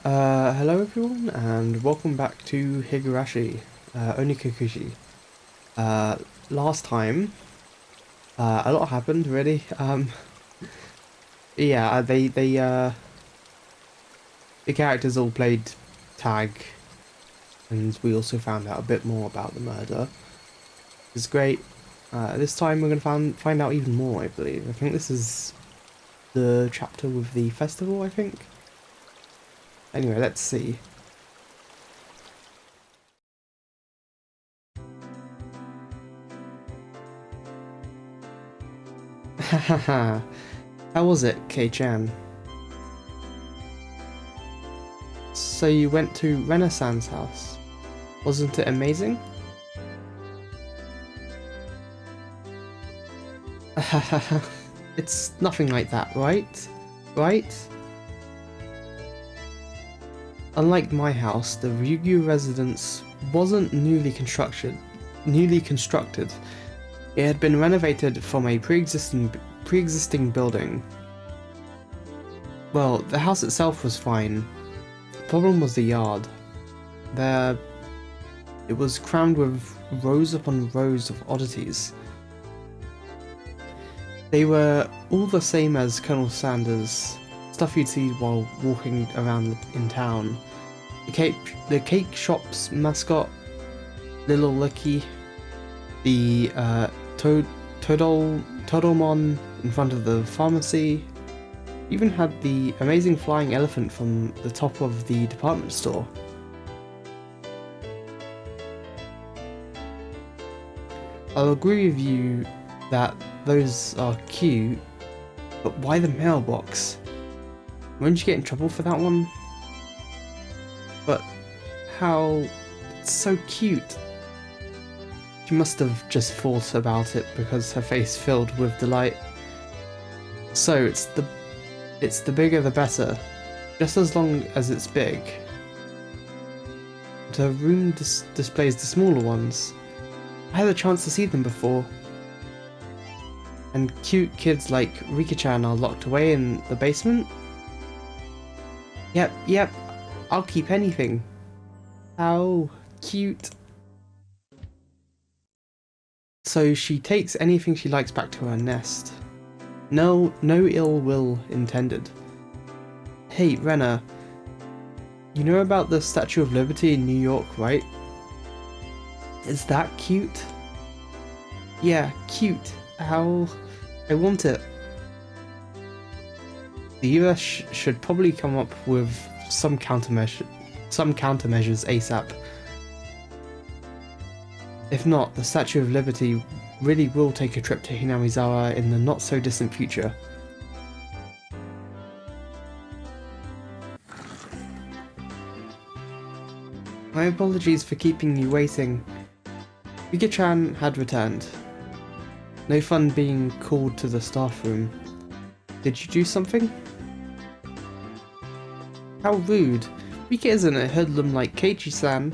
Hello everyone, and welcome back to Higurashi, Onikakushi. Uh, Last time, a lot happened, really. Yeah, the characters all played tag, and we also found out a bit more about the murder. It's great. This time we're gonna find out even more, I believe. I think this is the chapter with the festival, I think. Anyway, let's see. Hahaha. How was it, Kei-chan? So you went to Renaissance House. Wasn't it amazing? It's nothing like that, right? Right? Unlike my house, the Ryugyu residence wasn't newly constructed. It had been renovated from a pre-existing building. Well, the house itself was fine. The problem was the yard. It was crammed with rows upon rows of oddities. They were all the same as Colonel Sanders, stuff you'd see while walking around in town. The cake shop's mascot, Little Licky, the Todomon in front of the pharmacy, even had the amazing flying elephant from the top of the department store. I'll agree with you that those are cute, but why the mailbox? Won't you get in trouble for that one? But how... it's so cute. She must have just thought about it because her face filled with delight. So it's the bigger the better, just as long as it's big. The room displays the smaller ones. I had a chance to see them before. And cute kids like Rika-chan are locked away in the basement? Yep, I'll keep anything. How cute. So she takes anything she likes back to her nest. No ill will intended. Hey, Rena. You know about the Statue of Liberty in New York, right? Is that cute? Yeah, cute. How... I want it. The US should probably come up with some countermeasures ASAP. If not, the Statue of Liberty really will take a trip to Hinamizawa in the not so distant future. My apologies for keeping you waiting. Rika-chan had returned. No fun being called to the staff room. Did you do something? How rude. Rika isn't a hoodlum like Keiichi-san.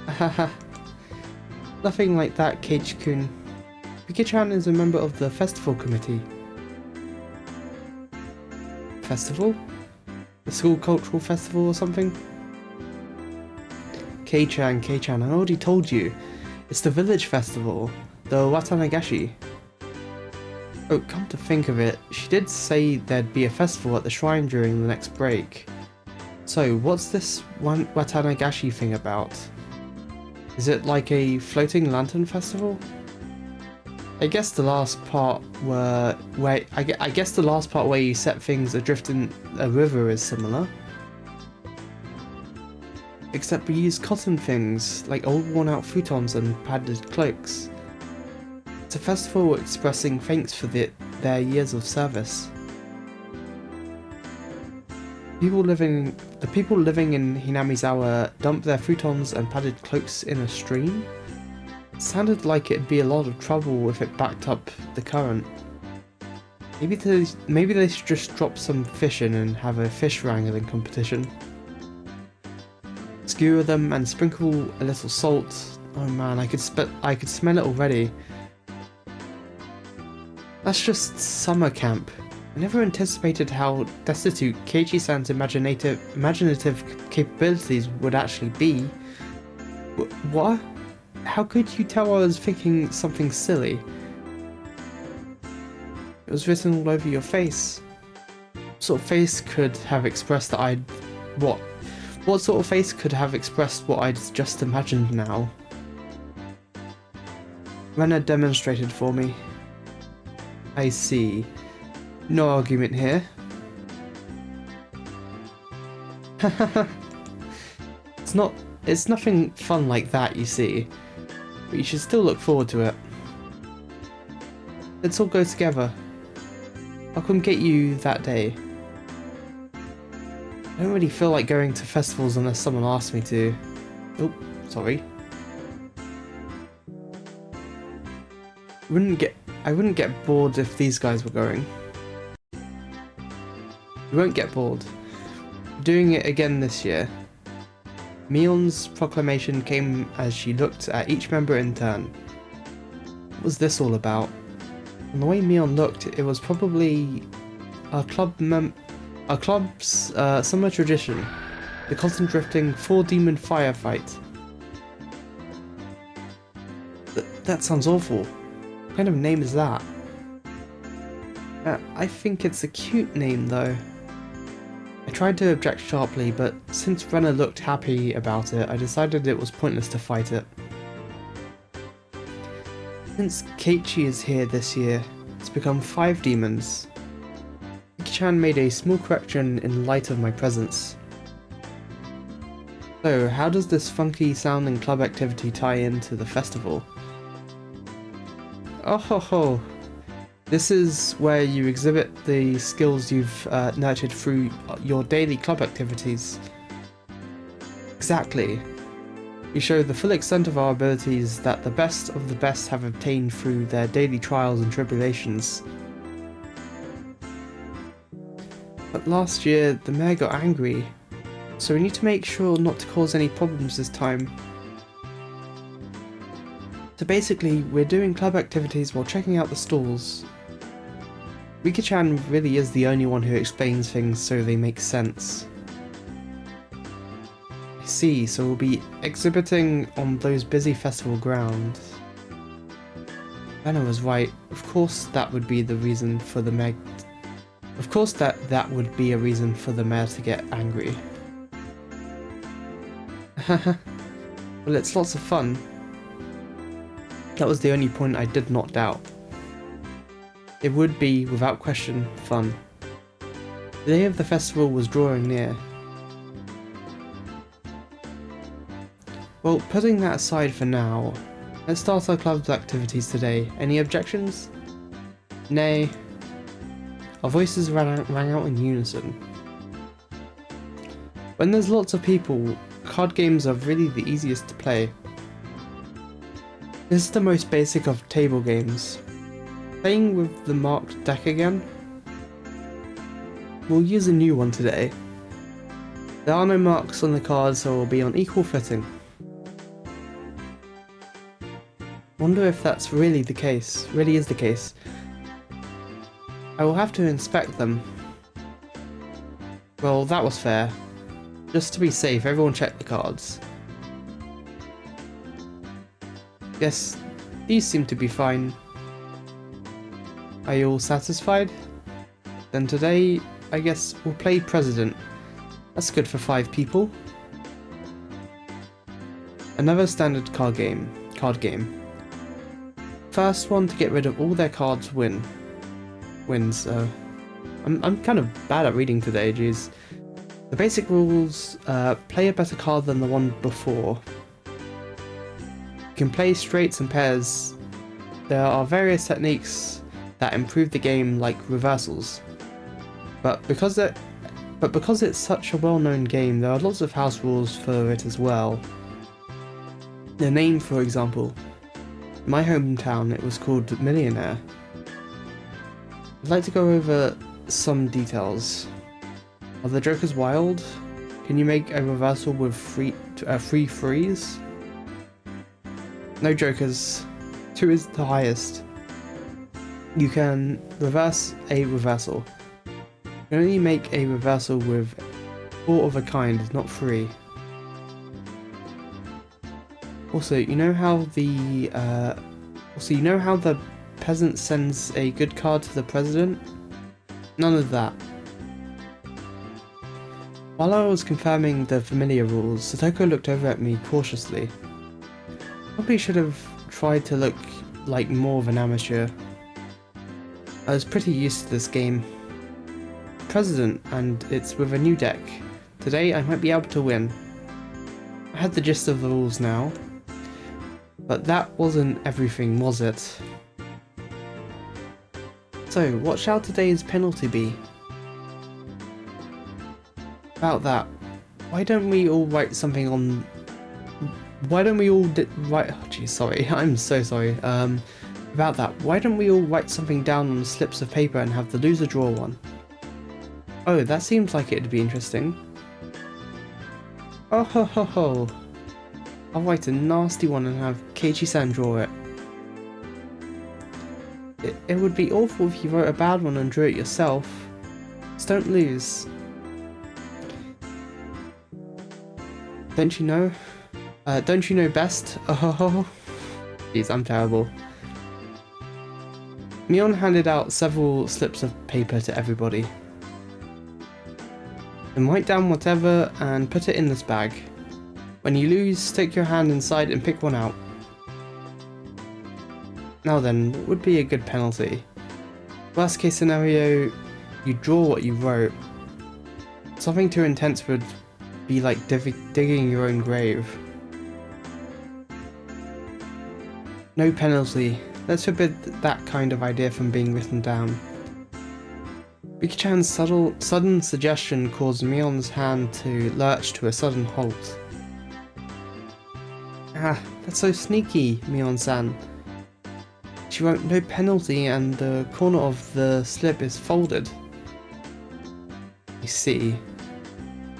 Haha. Nothing like that, Keiichi-kun. Rika-chan is a member of the festival committee. Festival? The school cultural festival or something? Kei-chan, I already told you. It's the village festival. The Watanagashi. Oh, come to think of it, she did say there'd be a festival at the shrine during the next break. So, what's this Watanagashi thing about? Is it like a floating lantern festival? I guess the last part where you set things adrift in a river is similar. Except we use cotton things, like old worn out futons and padded cloaks. It's a festival expressing thanks for their years of service. The people living in Hinamizawa dump their futons and padded cloaks in a stream? It sounded like it'd be a lot of trouble if it backed up the current. Maybe they should just drop some fish in and have a fish wrangling competition. Skewer them and sprinkle a little salt. Oh man, I could smell it already. That's just summer camp. I never anticipated how destitute Kei-san's imaginative capabilities would actually be. What? How could you tell I was thinking something silly? It was written all over your face. What sort of face could have expressed that I'd... What? What sort of face could have expressed what I'd just imagined now? Rena demonstrated for me. I see. No argument here. It's nothing fun like that, you see. But you should still look forward to it. Let's all go together. I'll come get you that day. I don't really feel like going to festivals unless someone asks me to. Oh, sorry. I wouldn't get bored if these guys were going. You won't get bored. I'm doing it again this year. Mion's proclamation came as she looked at each member in turn. What was this all about? And the way Mion looked, it was probably our club's summer tradition, the cotton drifting 4-demon firefight. That sounds awful. What kind of name is that? I think it's a cute name though. I tried to object sharply, but since Rena looked happy about it, I decided it was pointless to fight it. Since Keiichi is here this year, it's become 5 demons. Kei-chan made a small correction in light of my presence. So, how does this funky sounding club activity tie into the festival? Oh ho ho! This is where you exhibit the skills you've nurtured through your daily club activities. Exactly. We show the full extent of our abilities that the best of the best have obtained through their daily trials and tribulations. But last year, the mayor got angry, so we need to make sure not to cause any problems this time. So basically, we're doing club activities while checking out the stalls. Kei-chan really is the only one who explains things so they make sense. I see, so we'll be exhibiting on those busy festival grounds. Rena was right. Of course that would be the reason for the mayor... Of course that would be a reason for the mayor to get angry. Well, it's lots of fun. That was the only point I did not doubt. It would be, without question, fun. The day of the festival was drawing near. Well, putting that aside for now, let's start our club's activities today. Any objections? Nay. Our voices rang out in unison. When there's lots of people, card games are really the easiest to play. This is the most basic of table games. Playing with the marked deck again? We'll use a new one today. There are no marks on the cards, so we'll be on equal footing. Wonder if that's really is the case. I will have to inspect them. Well, that was fair. Just to be safe, everyone check the cards. Yes, these seem to be fine. Are you all satisfied? Then today, I guess we'll play President. That's good for 5 people. Another standard card game. First one to get rid of all their cards wins. I'm kind of bad at reading today, jeez. The basic rules, play a better card than the one before. You can play straights and pairs. There are various techniques that improve the game, like reversals. But because it's such a well-known game, there are lots of house rules for it as well. The name, for example. In my hometown, it was called Millionaire. I'd like to go over some details. Are the jokers wild? Can you make a reversal with three threes? No jokers. 2 is the highest. You can reverse a reversal. can only make a reversal with 4 of a kind, not 3. Also, you know how the peasant sends a good card to the president? None of that. While I was confirming the familiar rules, Satoko looked over at me cautiously. Probably should have tried to look like more of an amateur. I was pretty used to this game. President, and it's with a new deck. Today I might be able to win. I had the gist of the rules now. But that wasn't everything, was it? So, what shall today's penalty be? About that, why don't we all write something on... write... oh geez, sorry, I'm so sorry. About that, why don't we all write something down on slips of paper and have the loser draw one? Oh, that seems like it'd be interesting. Oh ho ho ho. I'll write a nasty one and have Kei-chan draw it. It would be awful if you wrote a bad one and drew it yourself. Just don't lose. Don't you know? Don't you know best? Oh, jeez, I'm terrible. Mion handed out several slips of paper to everybody. Then write down whatever and put it in this bag. When you lose, stick your hand inside and pick one out. Now then, what would be a good penalty? Worst case scenario, you draw what you wrote. Something too intense would be like digging your own grave. No penalty. Let's forbid that kind of idea from being written down. Riki-chan's sudden suggestion caused Mion's hand to lurch to a sudden halt. Ah, that's so sneaky, Mion-san. She wrote no penalty and the corner of the slip is folded. I see.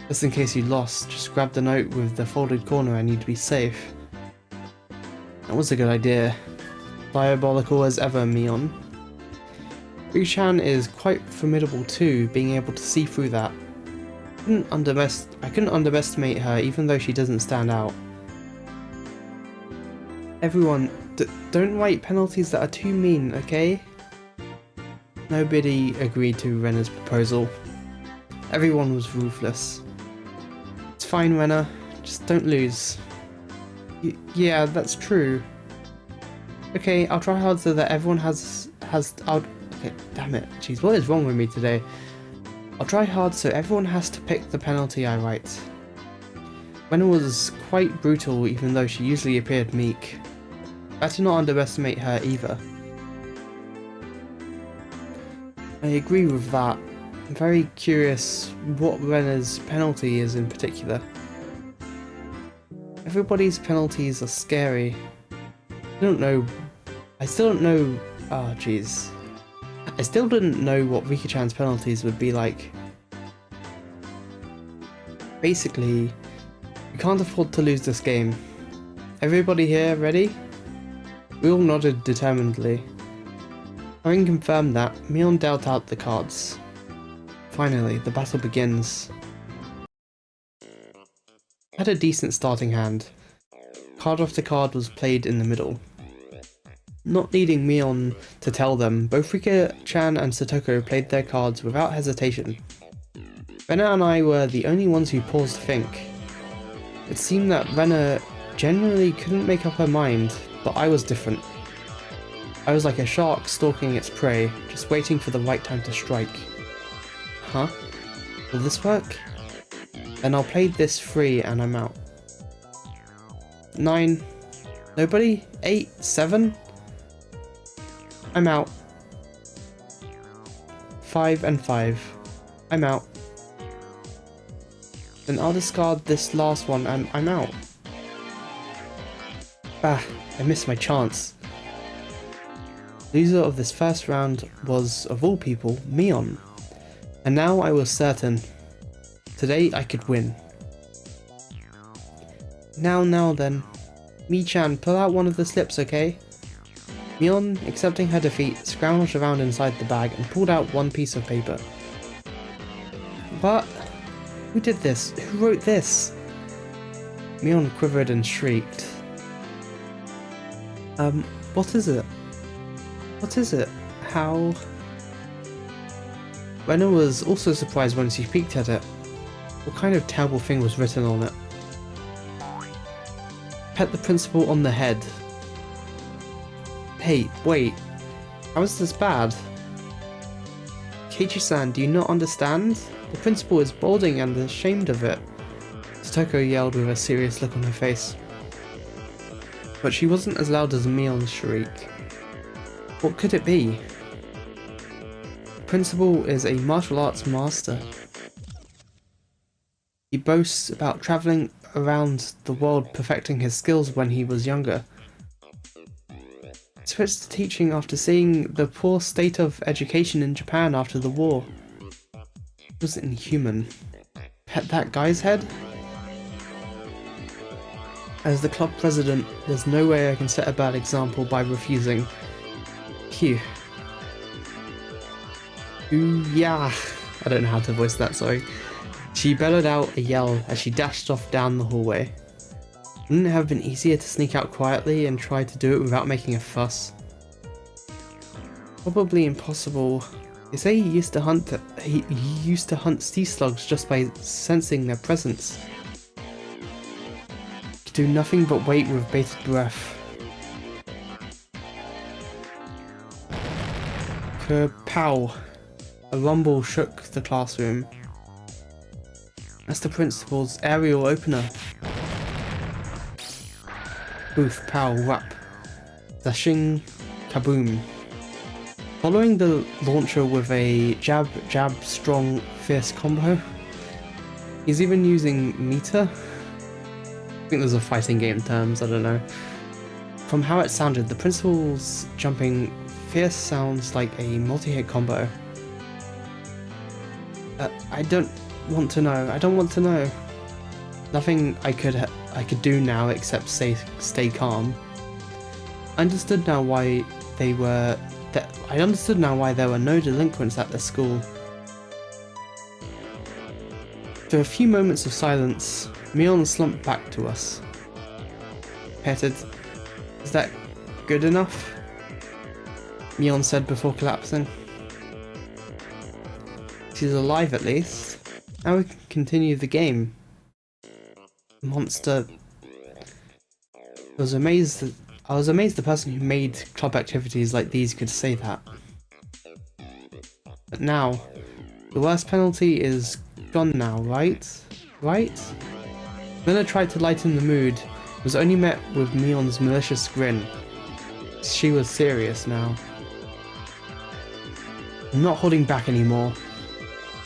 Just in case you lost, just grab the note with the folded corner and you'd be safe. That was a good idea. Diabolical as ever, Mion. Riki-chan is quite formidable too, being able to see through that. I couldn't underestimate her even though she doesn't stand out. Everyone, don't write penalties that are too mean, okay? Nobody agreed to Renna's proposal. Everyone was ruthless. It's fine, Renna. Just don't lose. Yeah, that's true. Okay, I'll try hard so that everyone okay, damn it. Jeez, what is wrong with me today? I'll try hard so everyone has to pick the penalty I write. Renna was quite brutal even though she usually appeared meek. Better not underestimate her either. I agree with that. I'm very curious what Renna's penalty is in particular. Everybody's penalties are scary. I still don't know. Oh jeez. I still didn't know what Riki-chan's penalties would be like. Basically, we can't afford to lose this game. Everybody here ready? We all nodded determinedly. Having confirmed that, Mion dealt out the cards. Finally, the battle begins. I had a decent starting hand. Card after card was played in the middle. Not needing Mion to tell them, both Riki-chan and Satoko played their cards without hesitation. Renna and I were the only ones who paused to think. It seemed that Renna genuinely couldn't make up her mind, but I was different. I was like a shark stalking its prey, just waiting for the right time to strike. Huh? Will this work? Then I'll play this 3 and I'm out. 9. Nobody? 8? 7? I'm out. 5 and 5. I'm out. Then I'll discard this last one and I'm out. Bah, I missed my chance. Loser of this first round was, of all people, Mion. And now I was certain. Today I could win. Now then. Mi-chan, pull out one of the slips, okay? Mion, accepting her defeat, scrounged around inside the bag and pulled out one piece of paper. What? Who did this? Who wrote this? Mion quivered and shrieked. What is it? What is it? How? Rena was also surprised when she peeked at it. What kind of terrible thing was written on it? Pet the principal on the head. Hey, wait. How is this bad? Kei-chan, do you not understand? The principal is balding and ashamed of it. Totoko yelled with a serious look on her face. But she wasn't as loud as Mion's shriek. What could it be? The principal is a martial arts master. He boasts about travelling around the world perfecting his skills when he was younger. He switched to teaching after seeing the poor state of education in Japan after the war. It was inhuman. Pet that guy's head? As the club president, there's no way I can set a bad example by refusing. Phew. Ooh, yeah. I don't know how to voice that, sorry. She bellowed out a yell as she dashed off down the hallway. Wouldn't it have been easier to sneak out quietly and try to do it without making a fuss? Probably impossible. They say he used to hunt sea slugs just by sensing their presence. Do nothing but wait with bated breath. Kerpow! A rumble shook the classroom. That's the principal's aerial opener. Booth, pow, whap. Dashing, kaboom. Following the launcher with a jab, jab, strong, fierce combo. He's even using meter. I think those are fighting game terms, I don't know. From how it sounded, the principal's jumping fierce sounds like a multi-hit combo. I don't want to know. I don't want to know. Nothing I could do now except stay calm. I understood now why there were no delinquents at the school. After a few moments of silence, Mion slumped back to us. Petted. Is that good enough? Mion said before collapsing. She's alive at least. Now we can continue the game. Monster. I was amazed the person who made club activities like these could say that. But now, the worst penalty is gone now, right? Right? Miller tried to lighten the mood, was only met with Mion's malicious grin. She was serious now. I'm not holding back anymore.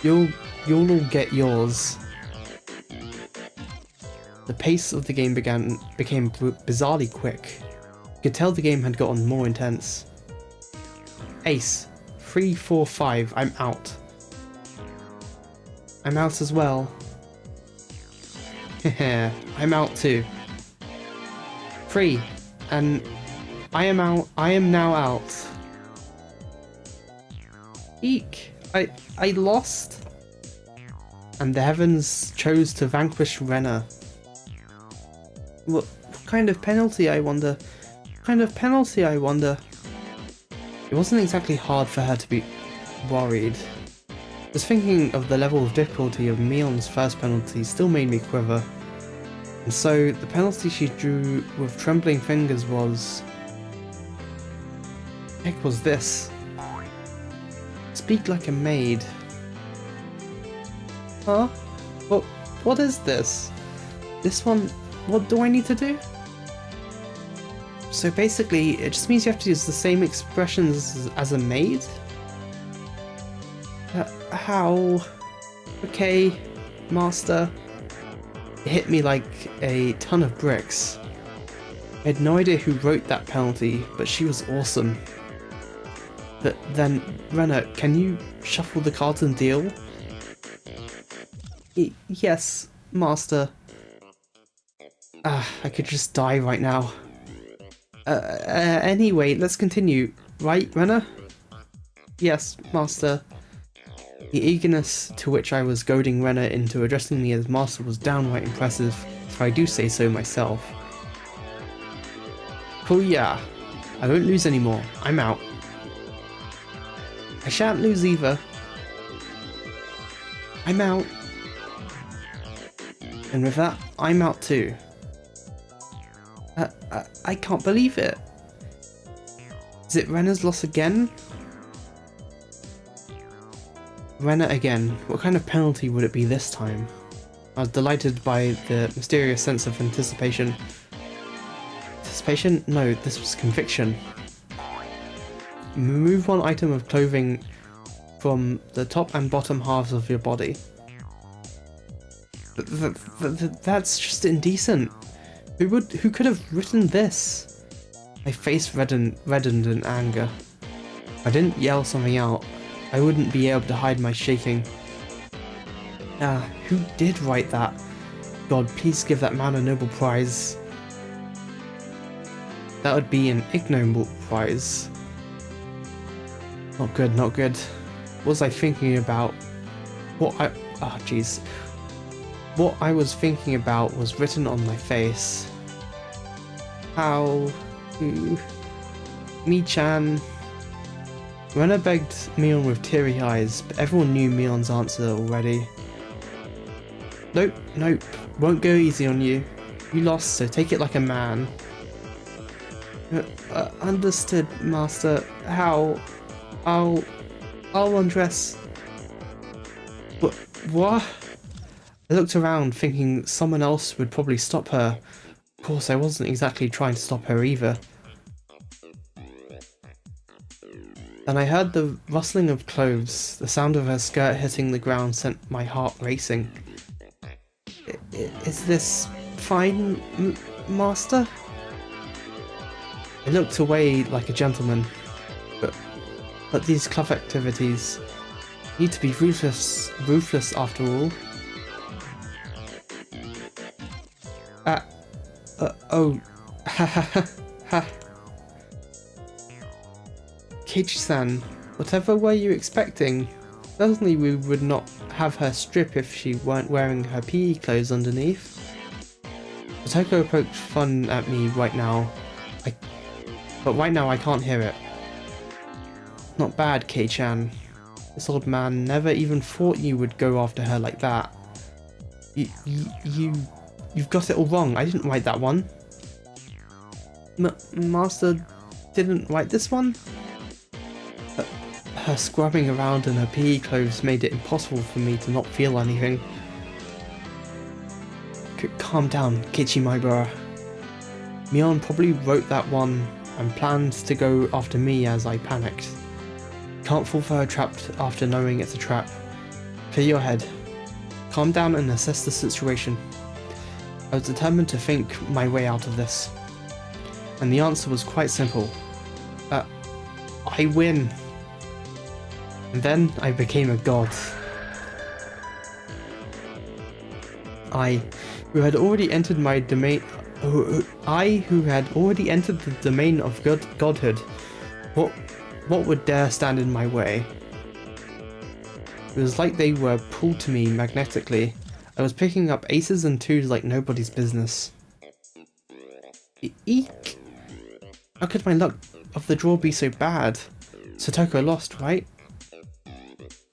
You'll all get yours. The pace of the game became bizarrely quick. You could tell the game had gotten more intense. Ace. 3, 4, 5. I'm out. I'm out as well. Heh, I'm out too. 3. And I am out. I am now out. Eek. I lost. And the heavens chose to vanquish Renna. What kind of penalty, I wonder? What kind of penalty, I wonder? It wasn't exactly hard for her to be worried. Just thinking of the level of difficulty of Mion's first penalty still made me quiver. And so, the penalty she drew with trembling fingers was... What the heck was this? Speak like a maid. Huh? What is this? This one, what do I need to do? So basically, it just means you have to use the same expressions as a maid? How? Okay, master. It hit me like a ton of bricks. I had no idea who wrote that penalty, but she was awesome. But then, Renna, can you shuffle the cards and deal? Yes, master. I could just die right now. Anyway, let's continue. Right, Renna? Yes, master. The eagerness to which I was goading Rena into addressing me as master was downright impressive, if I do say so myself. Cool, yeah. I won't lose anymore. I'm out. I shan't lose either. I'm out. And with that, I'm out too. I can't believe it. Is it Rena's loss again? Rena again. What kind of penalty would it be this time? I was delighted by the mysterious sense of anticipation. Anticipation? No, this was conviction. Remove one item of clothing from the top and bottom halves of your body. That's just indecent. Who could have written this? My face reddened in anger. If I didn't yell something out, I wouldn't be able to hide my shaking. Who did write that? God, please give that man a Nobel Prize. That would be an ignoble prize. Not good, not good. What was I thinking about? What I was thinking about was written on my face. How to Mi-chan. Rena begged Mion with teary eyes, but everyone knew Mion's answer already. Nope, won't go easy on you. You lost, so take it like a man. Understood, master. How? I'll undress. What? I looked around thinking someone else would probably stop her. Of course, I wasn't exactly trying to stop her either. Then I heard the rustling of clothes. The sound of her skirt hitting the ground sent my heart racing. Is this fine, master? I looked away like a gentleman. But these club activities need to be ruthless after all. Oh, ha ha ha ha. Kei-chan, whatever were you expecting? Certainly we would not have her strip if she weren't wearing her PE clothes underneath. Toko poked fun at me right now, but right now I can't hear it. Not bad, Kei-chan. This old man never even thought you would go after her like that. You've got it all wrong. I didn't write that one. Master didn't write this one? Her scrubbing around in her PE clothes made it impossible for me to not feel anything. Calm down, Kichi my bro. Mion probably wrote that one and planned to go after me as I panicked. Can't fall for her trap after knowing it's a trap. Clear your head. Calm down and assess the situation. I was determined to think my way out of this. And the answer was quite simple. I win. And then I became a god. I, who had already entered the domain of godhood, what would dare stand in my way? It was like they were pulled to me magnetically. I was picking up aces and twos like nobody's business. Eek! How could my luck of the draw be so bad? Satoko lost, right?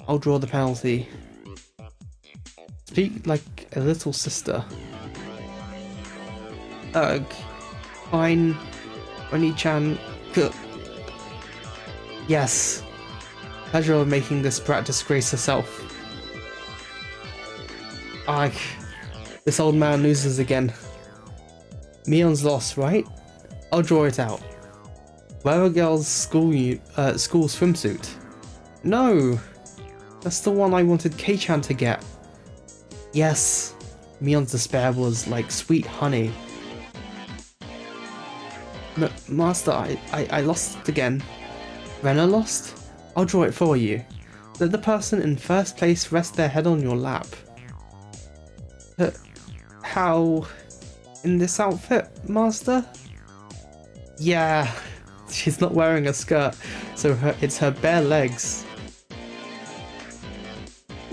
I'll draw the penalty. Speak like a little sister. Ugh. Fine. Oni-chan. Yes. Pleasure of making this brat disgrace herself. Ugh. This old man loses again. Mion's lost, right? I'll draw it out. Wear a girl's school swimsuit. No! That's the one I wanted Kei-chan to get. Yes! Mion's despair was like sweet honey. Master, I lost it again. Rena lost? I'll draw it for you. Let the person in first place rest their head on your lap. How? In this outfit, master? Yeah, she's not wearing a skirt, so it's her bare legs.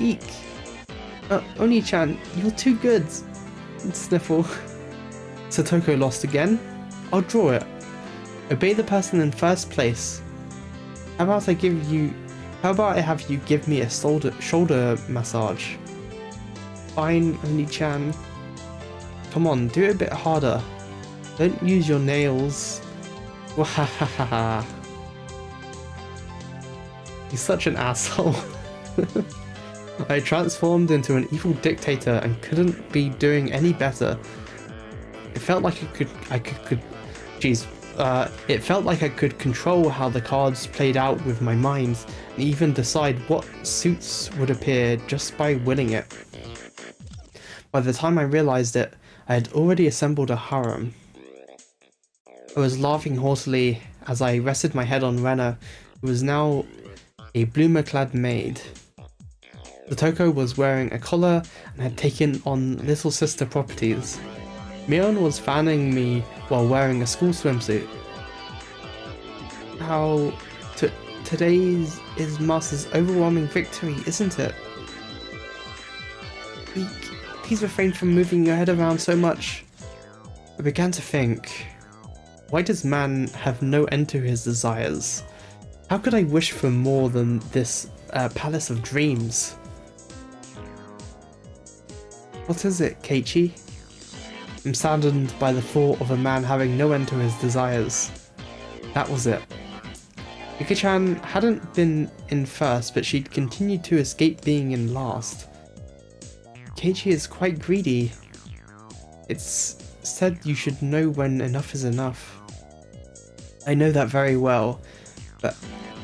Eek! Oni-chan, you're too good! Sniffle. Satoko lost again? I'll draw it. Obey the person in first place. How about I have you give me a shoulder massage? Fine, Oni-chan. Come on, do it a bit harder. Don't use your nails. Wahahaha. He's such an asshole. I transformed into an evil dictator and couldn't be doing any better. It felt like it felt like I could control how the cards played out with my mind and even decide what suits would appear just by willing it. By the time I realized it, I had already assembled a harem. I was laughing haughtily as I rested my head on Rena, who was now a bloomer-clad maid. Satoko was wearing a collar and had taken on little sister properties. Mion was fanning me while wearing a school swimsuit. Today's is Master's overwhelming victory, isn't it? Eek, please refrain from moving your head around so much. I began to think, why does man have no end to his desires? How could I wish for more than this palace of dreams? What is it, Keiichi? I'm saddened by the thought of a man having no end to his desires. That was it. Kei-chan hadn't been in first, but she'd continued to escape being in last. Keiichi is quite greedy. It's said you should know when enough is enough. I know that very well, but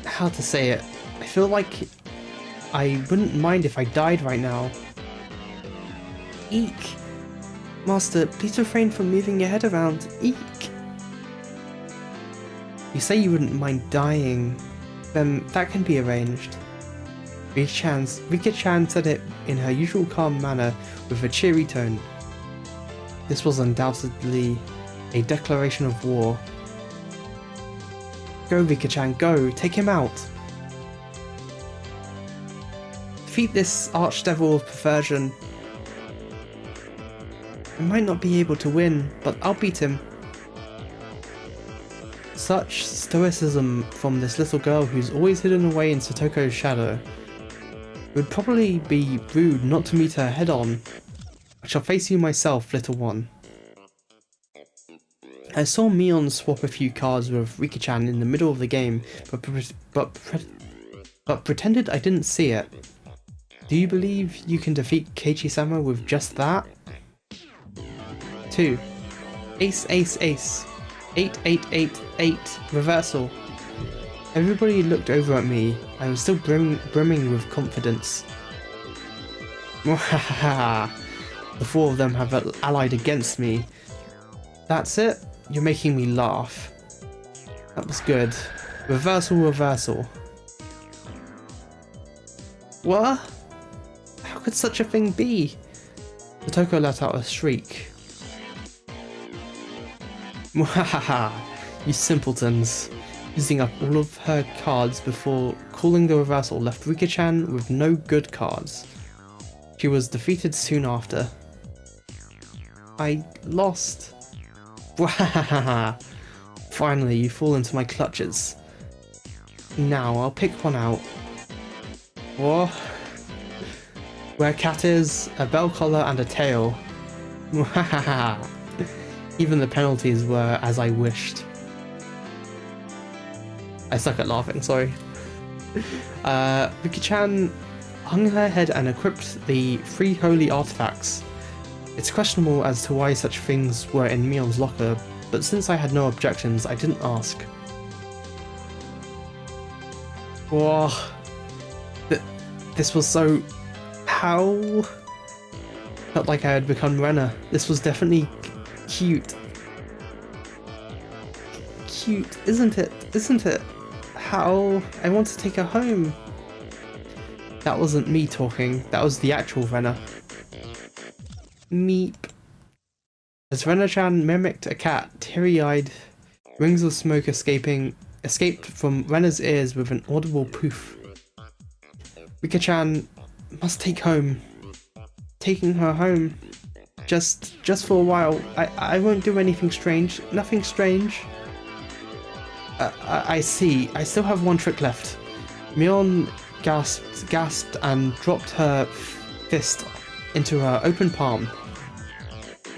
how to say it? I feel like I wouldn't mind if I died right now. Eek! Master, please refrain from moving your head around. Eek! You say you wouldn't mind dying, then that can be arranged. Rika-chan said it in her usual calm manner with a cheery tone. This was undoubtedly a declaration of war. Go, Rika-chan, go! Take him out! Defeat this archdevil of perversion. I might not be able to win, but I'll beat him. Such stoicism from this little girl who's always hidden away in Satoko's shadow. It would probably be rude not to meet her head on. I shall face you myself, little one. I saw Mion swap a few cards with Rika-chan in the middle of the game, but pretended I didn't see it. Do you believe you can defeat Keiichi-sama with just that? 2. Ace, ace, ace. 8, 8, 8, 8. Reversal. Everybody looked over at me. I was still brimming with confidence. Mwahaha. The 4 of them have allied against me. That's it? You're making me laugh. That was good. Reversal, reversal. What? How could such a thing be? Satoko let out a shriek. Mwahaha, you simpletons. Using up all of her cards before calling the reversal left Rika-chan with no good cards. She was defeated soon after. I lost. Mwahaha. Finally, you fall into my clutches. Now, I'll pick one out. What? Where a cat is, a bell collar and a tail. Mwahaha. Even the penalties were as I wished. I suck at laughing, sorry. Rika-chan hung her head and equipped the 3 holy artifacts. It's questionable as to why such things were in Mion's locker, but since I had no objections, I didn't ask. Whoa. This was so... How? Felt like I had become Rena. This was definitely cute. Cute, isn't it? Isn't it? How? I want to take her home. That wasn't me talking, that was the actual Rena. Meep. As Rena-chan mimicked a cat, teary-eyed, rings of smoke escaped from Rena's ears with an audible poof. Rika-chan must taking her home. Just for a while. I won't do anything strange. Nothing strange. I see. I still have one trick left. Mion gasped and dropped her fist into her open palm.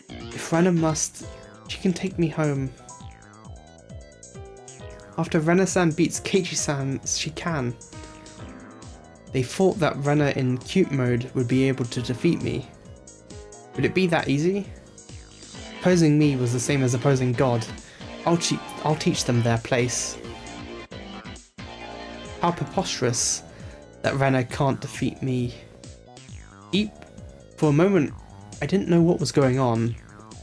If Rena must, she can take me home. After Rena-san beats Keiichi-san, she can. They thought that Rena in cute mode would be able to defeat me. Would it be that easy? Opposing me was the same as opposing God. I'll teach them their place. How preposterous that Rena can't defeat me. Eep. For a moment, I didn't know what was going on.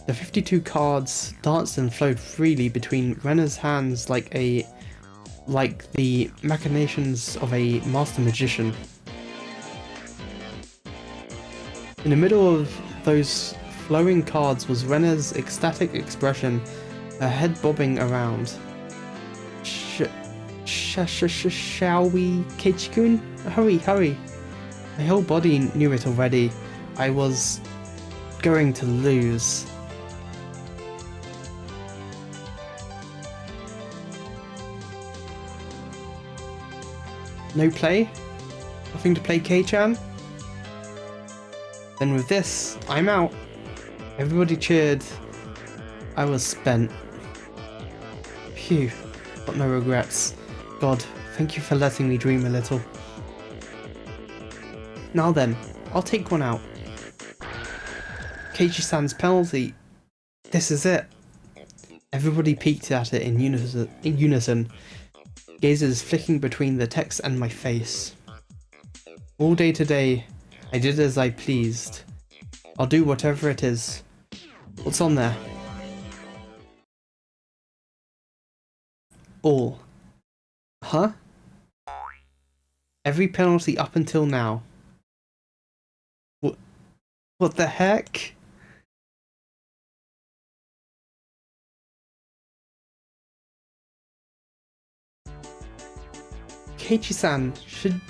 The 52 cards danced and flowed freely between Rena's hands like the machinations of a master magician. In the middle of those flowing cards was Rena's ecstatic expression, her head bobbing around. Shall we, Keiichi-kun? Hurry. My whole body knew it already. I was going to lose. No play? Nothing to play, Kei-chan? Then with this, I'm out. Everybody cheered. I was spent. Phew, got no regrets. God, thank you for letting me dream a little. Now then, I'll take one out. Keiichi-san's penalty. This is it. Everybody peeked at it in unison. Gazes flicking between the text and my face. All day today, I did as I pleased. I'll do whatever it is. What's on there? All. Huh? Every penalty up until now. What the heck? Keiichi-san,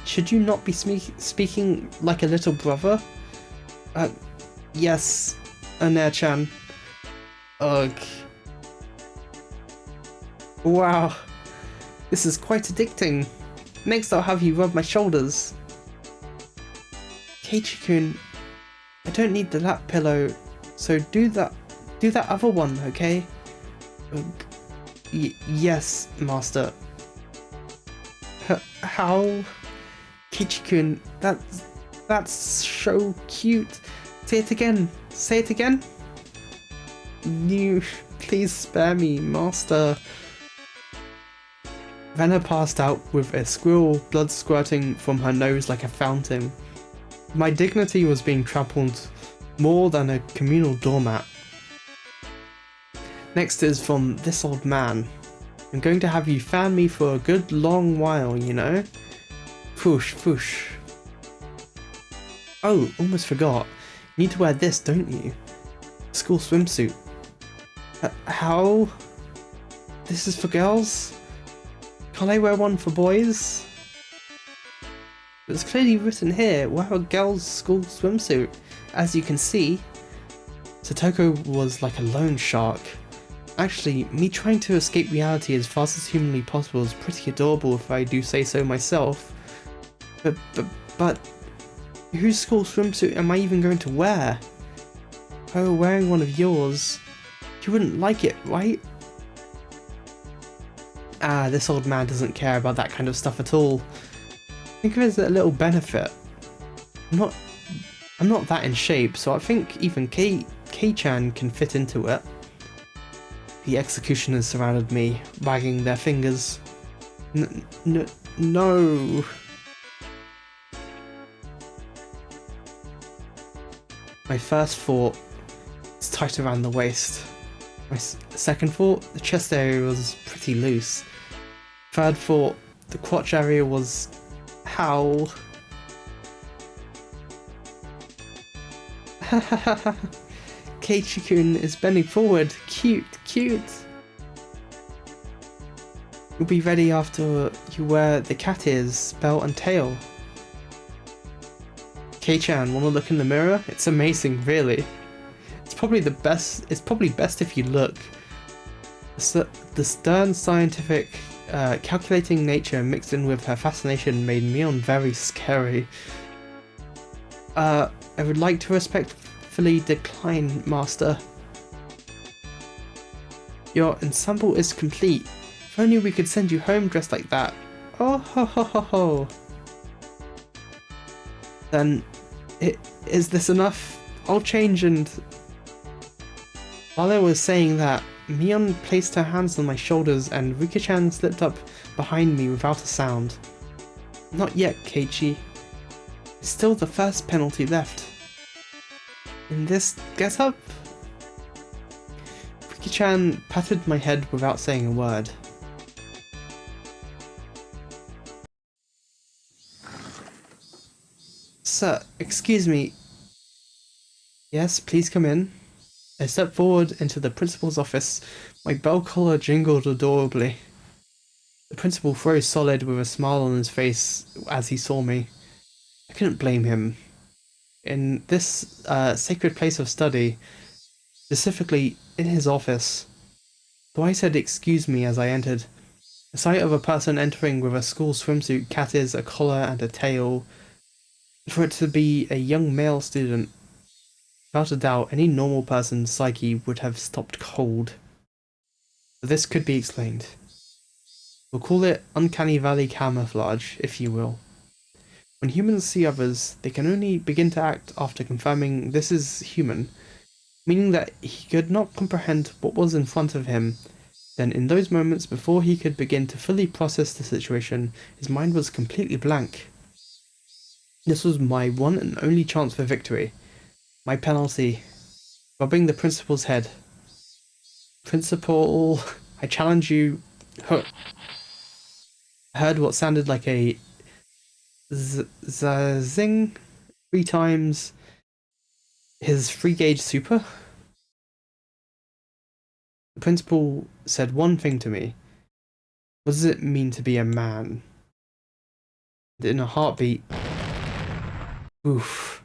should you not be speaking like a little brother? Yes, Onea-chan. Ugh. Wow, this is quite addicting. Next I'll have you rub my shoulders. Keiichi-kun, I don't need the lap pillow, so do that other one, okay? Yes, master. How? Keiichi-kun, that's so cute. Say it again. Say it again. You, please spare me, master. Rena passed out with a squirrel, blood squirting from her nose like a fountain. My dignity was being trampled more than a communal doormat. Next is from this old man. I'm going to have you fan me for a good long while, you know? Foosh, foosh. Oh, almost forgot. You need to wear this, don't you? School swimsuit. How? This is for girls? Can't I wear one for boys? It's clearly written here, wear a girl's school swimsuit. As you can see, Satoko was like a loan shark. Actually, me trying to escape reality as fast as humanly possible is pretty adorable if I do say so myself. But whose school swimsuit am I even going to wear? If I were wearing one of yours, you wouldn't like it, right? Ah, this old man doesn't care about that kind of stuff at all. Think of it as a little benefit. I'm not that in shape, so I think even Kei-chan can fit into it. The executioners surrounded me, wagging their fingers. No. My first thought is tight around the waist. My second thought, the chest area was pretty loose. Third thought, the crotch area was... how? Keiichi-kun is bending forward. Cute, cute. You'll be ready after you wear the cat ears, belt and tail. Kei-chan, wanna look in the mirror? It's amazing, really. It's probably best if you look. The stern scientific, calculating nature mixed in with her fascination made Mion very scary. I would like to respectfully decline, Master. Your ensemble is complete. If only we could send you home dressed like that. Oh ho ho ho ho. Then, is this enough? I'll change and... While I was saying that, Mion placed her hands on my shoulders and Rika-chan slipped up behind me without a sound. Not yet, Keiichi. It's still the first penalty left. In this get-up? Rika-chan patted my head without saying a word. Sir, excuse me. Yes, please come in. I stepped forward into the principal's office. My bell collar jingled adorably. The principal froze solid with a smile on his face as he saw me. I couldn't blame him. In this sacred place of study, specifically in his office, though I said excuse me as I entered, the sight of a person entering with a school swimsuit, cat ears, a collar and a tail, for it to be a young male student, without a doubt any normal person's psyche would have stopped cold. But this could be explained. We'll call it uncanny valley camouflage, if you will. When humans see others, they can only begin to act after confirming this is human, meaning that he could not comprehend what was in front of him. Then in those moments before he could begin to fully process the situation, his mind was completely blank. This was my one and only chance for victory. My penalty. Rubbing the principal's head. Principal, I challenge you. I heard what sounded like a zing 3 times his 3-gauge super. The principal said one thing to me. What does it mean to be a man? And in a heartbeat. Oof.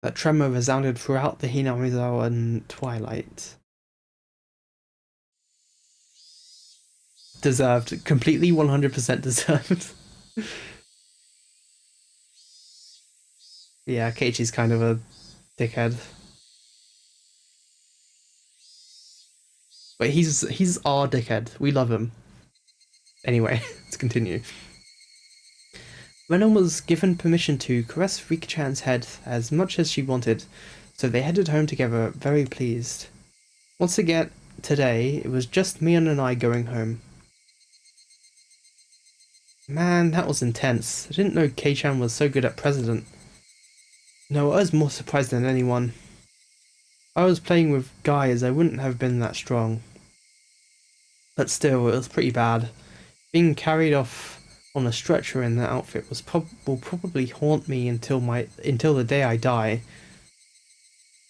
That tremor resounded throughout the Hinamizawa twilight. Deserved. Completely 100% deserved. Yeah, Keiichi's kind of a dickhead. But he's our dickhead. We love him. Anyway, let's continue. Renan was given permission to caress Rika-chan's head as much as she wanted, so they headed home together, very pleased. Once again, today, it was just Mion and I going home. Man, that was intense. I didn't know Kei-chan was so good at President. No, I was more surprised than anyone. If I was playing with guys, I wouldn't have been that strong. But still, it was pretty bad. Being carried off on a stretcher in that outfit will probably haunt me until the day I die.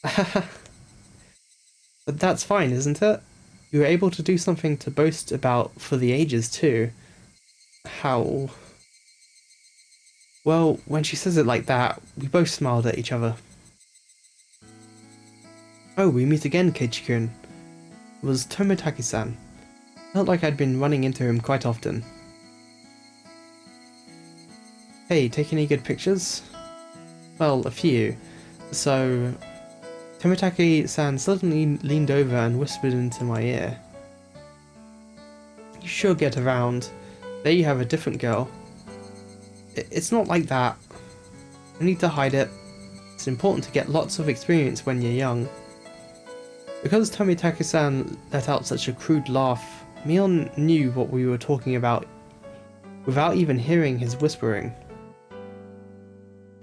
But that's fine, isn't it? You were able to do something to boast about for the ages too. How? Well, when she says it like that, we both smiled at each other. Oh, we meet again, Keiichi-kun. It was Tomitaki-san. Felt like I'd been running into him quite often. Hey, take any good pictures? Well, a few. So, Tomitaki-san suddenly leaned over and whispered into my ear. You sure get around. There you have a different girl. It's not like that. No need to hide it. It's important to get lots of experience when you're young. Because Tomitaki-san let out such a crude laugh, Mion knew what we were talking about without even hearing his whispering.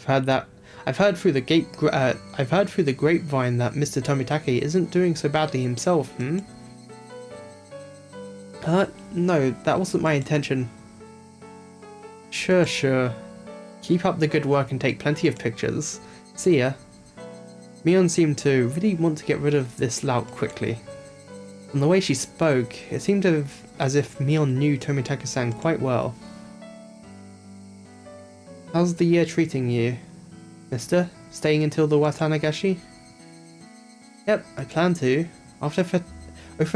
I've heard through the grapevine that Mr. Tomitaki isn't doing so badly himself, No, that wasn't my intention. Sure. Keep up the good work and take plenty of pictures. See ya. Mion seemed to really want to get rid of this lout quickly. From the way she spoke, it seemed as if Mion knew Tomitaka-san quite well. How's the year treating you, mister? Staying until the Watanagashi? Yep, I plan to. After what is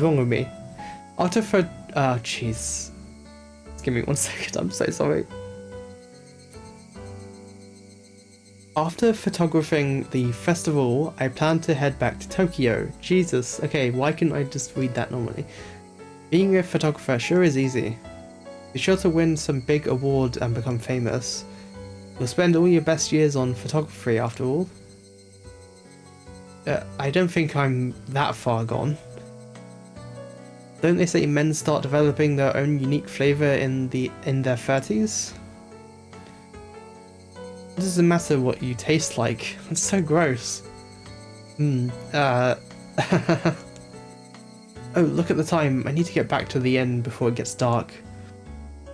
wrong with me? Jeez. Give me 1 second, I'm so sorry. After photographing the festival, I plan to head back to Tokyo. Jesus, okay, why couldn't I just read that normally? Being a photographer sure is easy. Be sure to win some big award and become famous. You'll spend all your best years on photography after all. I don't think I'm that far gone. Don't they say men start developing their own unique flavour in their 30s? What does it matter what you taste like? That's so gross. Oh, look at the time. I need to get back to the inn before it gets dark.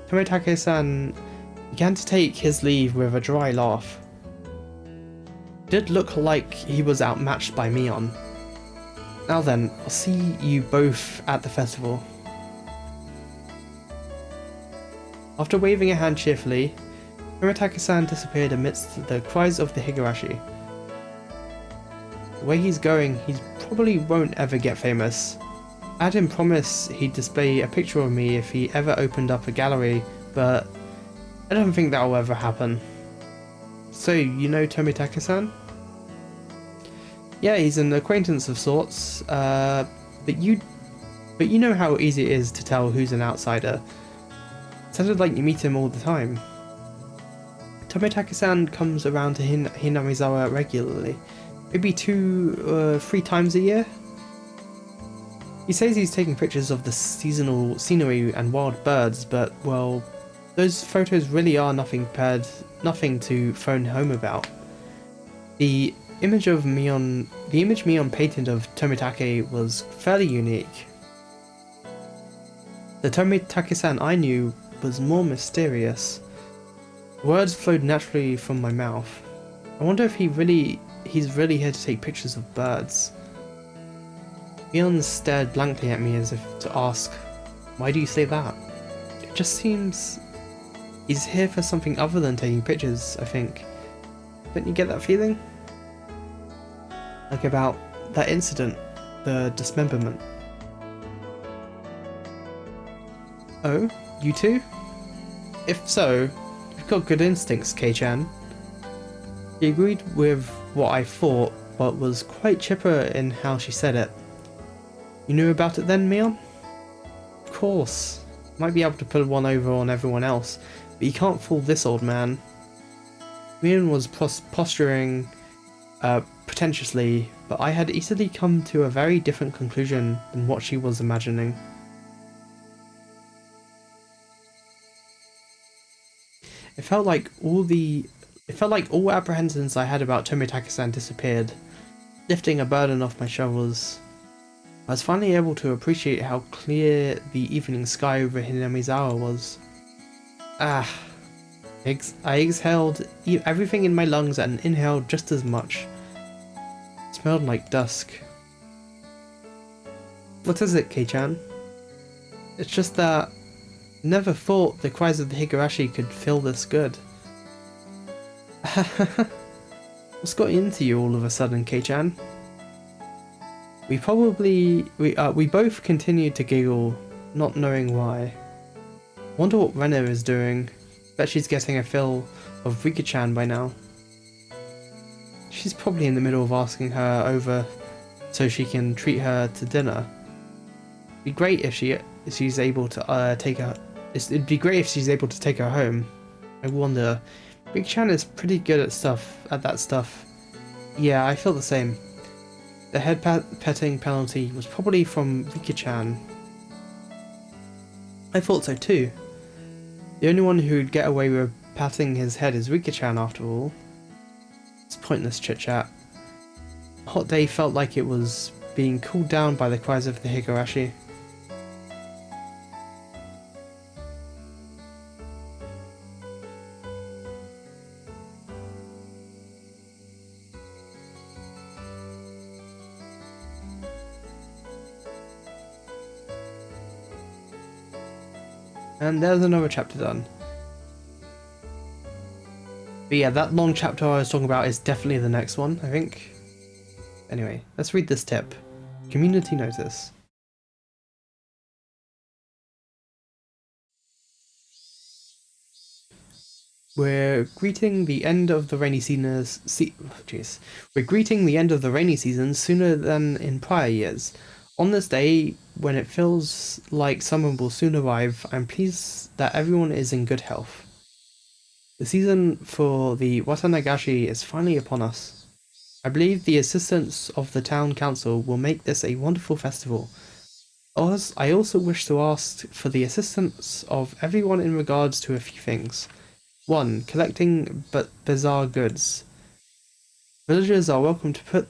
Tomitaka-san began to take his leave with a dry laugh. It did look like he was outmatched by Mion. Now then, I'll see you both at the festival. After waving a hand cheerfully, Tomitaka-san disappeared amidst the cries of the Higurashi. The way he's going, he probably won't ever get famous. I had him promise he'd display a picture of me if he ever opened up a gallery, but I don't think that'll ever happen. So, you know Tomitaka-san? Yeah, he's an acquaintance of sorts, but you know how easy it is to tell who's an outsider. It sounded like you meet him all the time. Tomitaka-san comes around to Hinamizawa regularly, maybe 2 or 3 times a year. He says he's taking pictures of the seasonal scenery and wild birds, but, well, those photos really are nothing to phone home about. The image Mion painted of Tomitake was fairly unique. The Tomitake-san I knew was more mysterious. Words flowed naturally from my mouth. I wonder if he's really here to take pictures of birds. Mion stared blankly at me as if to ask, why do you say that? It just seems he's here for something other than taking pictures, I think. Don't you get that feeling? Like about that incident, the dismemberment. Oh, you too? If so, you've got good instincts, Kei-chan. He agreed with what I thought, but was quite chipper in how she said it. You knew about it then, Mion? Of course. Might be able to pull one over on everyone else, but you can't fool this old man. Mion was posturing pretentiously, but I had easily come to a very different conclusion than what she was imagining. It felt like all apprehensions I had about Tomitaka-san disappeared, lifting a burden off my shoulders. I was finally able to appreciate how clear the evening sky over Hinamizawa was. I exhaled everything in my lungs and inhaled just as much. It smelled like dusk. What is it, Kei-chan? It's just that I never thought the cries of the Higurashi could feel this good. What's got into you all of a sudden, Kei-chan? We both continued to giggle, not knowing why. Wonder what Rena is doing. Bet she's getting a fill of Rika-chan by now. She's probably in the middle of asking her over so she can treat her to dinner. It'd be great if she's able to take her. It'd be great if she's able to take her home. I wonder. Rika-chan is pretty good at that stuff. Yeah, I feel the same. The head petting penalty was probably from Rika-chan. I thought so too. The only one who'd get away with patting his head is Rika-chan after all. It's pointless chit-chat. The hot day felt like it was being cooled down by the cries of the Higurashi. And there's another chapter done. But yeah, that long chapter I was talking about is definitely the next one, I think. Anyway, let's read this tip. Community notice. We're greeting the end of the rainy season. We're greeting the end of the rainy season sooner than in prior years. On this day, when it feels like summer will soon arrive, I'm pleased that everyone is in good health. The season for the Watanagashi is finally upon us. I believe the assistance of the town council will make this a wonderful festival. I also wish to ask for the assistance of everyone in regards to a few things. 1. Collecting bizarre goods. Villagers are welcome to put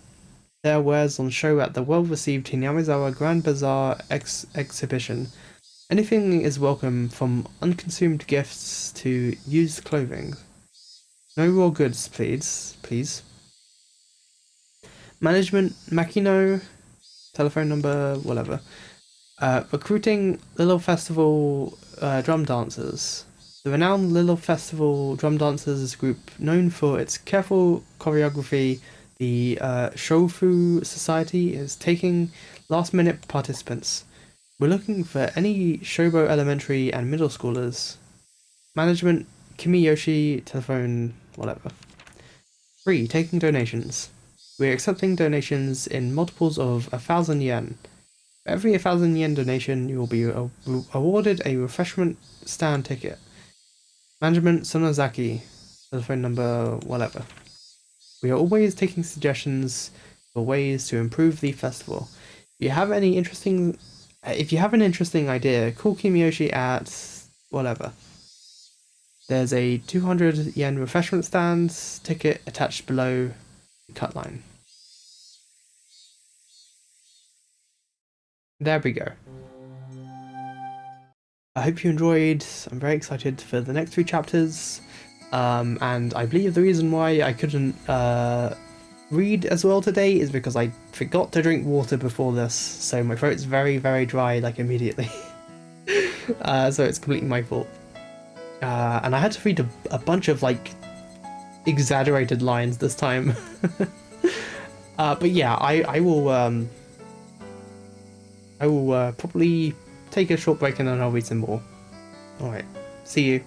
their wares on show at the well-received Hinamizawa Grand Bazaar exhibition. Anything is welcome, from unconsumed gifts to used clothing. No raw goods, please. Management, Makino, telephone number, whatever. Recruiting Little Festival drum dancers. The renowned Little Festival drum dancers is a group known for its careful choreography. The Shofu Society is taking last-minute participants. We're looking for any Shobo elementary and middle schoolers. Management, Kimiyoshi, telephone, whatever. 3. Taking donations. We're accepting donations in multiples of 1,000 yen. For every 1,000 yen donation, you will be awarded a refreshment stand ticket. Management, Sonozaki, telephone number, whatever. We are always taking suggestions for ways to improve the festival. If you have an interesting idea, call Kimiyoshi at whatever. There's a 200 yen refreshment stand ticket attached below the cut line. There we go. I hope you enjoyed. I'm very excited for the next 3 chapters. And I believe the reason why I couldn't read as well today is because I forgot to drink water before this, so my throat's very, very dry, like, immediately. So it's completely my fault. And I had to read a bunch of, like, exaggerated lines this time. But yeah, I will probably take a short break and then I'll read some more. Alright, see you.